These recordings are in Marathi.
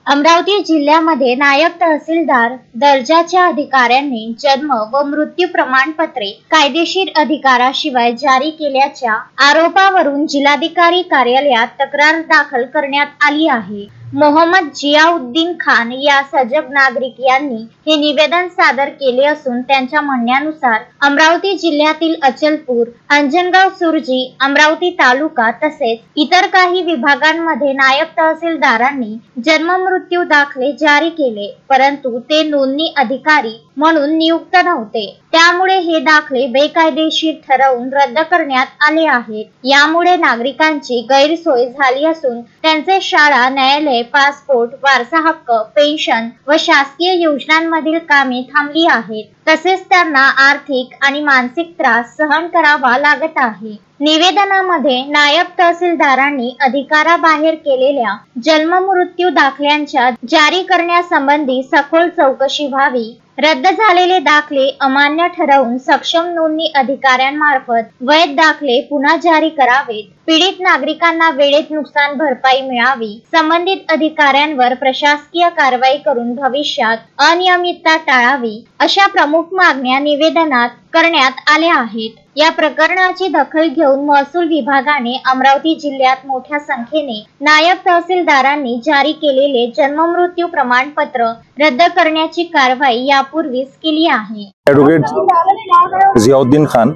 अमरावती जिल्ह्यामध्ये नायब तहसीलदार दर्जाच्या अधिकाऱ्यांनी जन्म व मृत्यू प्रमाणपत्रे कायदेशीर अधिकाराशिवाय जारी केल्याच्या आरोपावरून जिल्हाधिकारी कार्यालयात तक्रार दाखल करण्यात आली आहे। मोहम्मद जियाउद्दीन खान या सजग नागरिक यांनी हे निवेदन सादर केले असून त्यांच्या म्हणण्यानुसार अमरावती जिल्ह्यातील अचलपूर, अंजनगाव, सुरजी, अमरावती तालुका तसेच इतर काही विभागांमध्ये नायब तहसीलदारांनी जन्म मृत्यू दाखले जारी केले, परंतु ते नोंदणी अधिकारी म्हणून नियुक्त नव्हते। त्यामुळे हे दाखले बेकायदेशीर ठरवून रद्द करण्यात आले आहेत। यामुळे नागरिकांची गैरसोय झाली असून त्यांचे शाळा, न्यायालय, पासपोर्ट, वारसा हक्क, पेन्शन व शासकीय योजनांमधील कामे थांबली आहेत। तसेच त्यांना आर्थिक आणि मानसिक त्रास सहन करावा लागत आहे। निवेदनामध्ये नायब तहसीलदारांनी अधिकाराबाहेर केलेल्या जन्म मृत्यू दाखल्यांच्या जारी करण्यासंबंधी सखोल चौकशी व्हावी, रद्द झालेले दाखले अमान्य ठरवून सक्षम नोंदणी अधिकाऱ्यांमार्फत वैध दाखले पुन्हा जारी करावेत, पीडित नागरिकांना वेळेत नुकसान भरपाई मिळावी, संबंधित अधिकाऱ्यांवर प्रशासकीय कारवाई करून भविष्यात अनियमितता टाळावी, अशा प्रमुख मागण्या निवेदनात करण्यात आल्या आहेत। या प्रकरणाची दखल घेऊन महसूल विभागाने अमरावती जिल्ह्यात मोठ्या संख्येने नायब तहसीलदारांनी जारी केलेले जन्म मृत्यू प्रमाणपत्र रद्द करण्याची कारवाई यापूर्वीच केली आहे। ॲडव्होकेट जियाउद्दीन खान,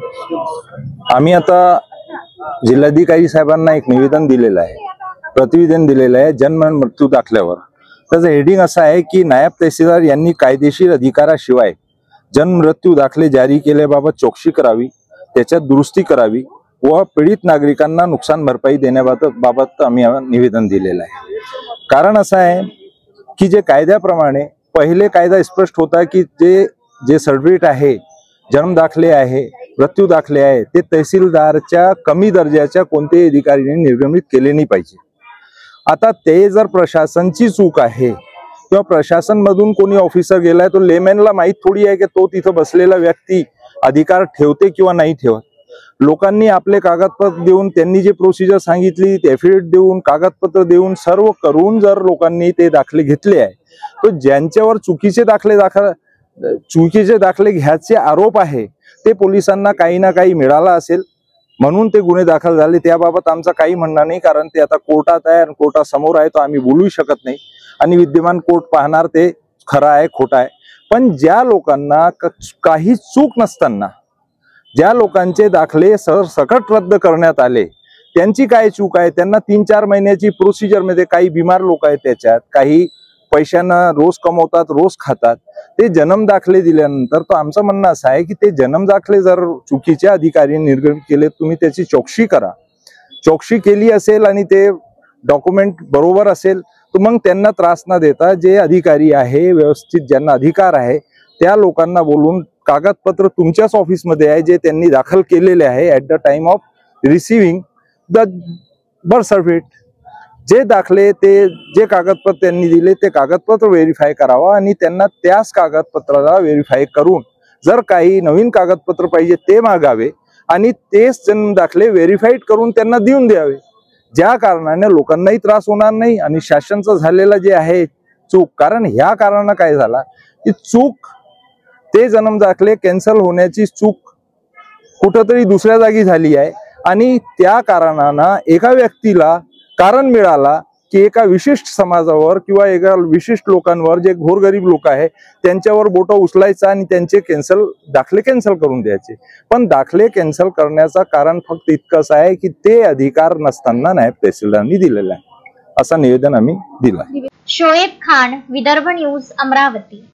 आम्ही आता जिल्हाधिकारी साहेबांना एक निवेदन दिलेलं आहे, प्रतिवेदन दिलेलं आहे जन्म मृत्यू दाखल्यावर। त्याचं हेडिंग असं आहे की नायब तहसीलदार यांनी कायदेशीर अधिकाराशिवाय जन्म मृत्यू दाखले जारी केल्याबाबत चौकशी करावी, त्याच्यात दुरुस्ती करावी व पीडित नागरिकांना नुकसान भरपाई देण्याबाबत आम्ही निवेदन दिलेलं आहे। कारण असं आहे की जे कायद्याप्रमाणे पहिले कायदा स्पष्ट होता की जे सर्टिफिकेट आहे, जन्म दाखले आहे, मृत्यू दाखले आहे, ते तहसीलदारच्या कमी दर्जाच्या कोणत्याही अधिकाऱ्याने निर्गमित केले नाही पाहिजे। आता ते जर प्रशासनची चूक आहे किंवा प्रशासन मधून कोणी ऑफिसर गेलाय, तो लेमॅनला माहित थोडी आहे की तो तिथं बसलेला व्यक्ती अधिकार ठेवते किंवा नाही ठेवत। लोकांनी आपले कागदपत्र देऊन, त्यांनी जे प्रोसिजर सांगितली ते एफिडेविट देऊन, कागदपत्र देऊन, सर्व करून जर लोकांनी ते दाखले घेतले आहे, तो ज्यांच्यावर चुकीचे दाखले घ्यायचे आरोप आहे ते पोलिसांना काही ना काही मिळाला असेल म्हणून ते गुन्हे दाखल झाले। त्याबाबत आमचं काही म्हणणं नाही, कारण ते आता कोर्टात आहे आणि कोर्टासमोर आहे, तो आम्ही बोलू शकत नाही आणि विद्यमान कोर्ट पाहणार ते खरं आहे खोटं आहे। पण ज्या लोकांना काही चूक नसताना ज्या लोकांचे दाखले सरसकट रद्द करण्यात आले, त्यांची काय चूक आहे? त्यांना 3-4 महिन्याची प्रोसिजर मध्ये, काही बिमार लोक आहेत त्याच्यात, काही पैशांना रोज कमवतात, रोज खातात, ते जन्म दाखले दिल्यानंतर तो आमचं म्हणणं असं आहे की ते जन्म दाखले जर चुकीचे अधिकारी निर्गमित केले, तुम्ही त्याची चौकशी करा। चौकशी केली असेल आणि ते डॉक्युमेंट बरोबर असेल तर मग त्यांना त्रास न देता जे अधिकारी आहे, व्यवस्थित ज्यांना अधिकार आहे, त्या लोकांना बोलून कागदपत्र तुमच्याच ऑफिसमध्ये आहे जे त्यांनी दाखल केलेले आहे at the time of receiving the birth certificate, जे दाखले ते जे कागदपत्र त्यांनी दिले ते कागदपत्र व्हेरीफाय करावा आणि त्यांना त्याच कागदपत्राला व्हेरीफाय करून जर काही नवीन कागदपत्र पाहिजे ते मागावे आणि तेच जन्म दाखले व्हेरीफाईड करून त्यांना देऊन द्यावे। ज्या कारणाने लोकांनाही त्रास होणार नाही आणि शासनाचं झालेलं जे आहे चूक, कारण ह्या कारणानं काय झाला की चूक ते जन्म दाखले कॅन्सल होण्याची चूक कुठंतरी दुसऱ्या जागी झाली आहे आणि त्या कारणानं एका व्यक्तीला कारण मिळाला की एका विशिष्ट समाजावर किंवा एका विशिष्ट लोकांवर, जे गोरगरीब लोक आहे त्यांच्यावर बोट उचलायचा आणि त्यांचे दाखले कॅन्सल करून द्यायचे। पण दाखले कॅन्सल करण्याचं कारण फक्त इतकंच आहे की ते अधिकार नसताना नायब तहसीलदारांनी दिलेला आहे, असं निवेदन आम्ही दिलं। शोएब खान, विदर्भ न्यूज, अमरावती।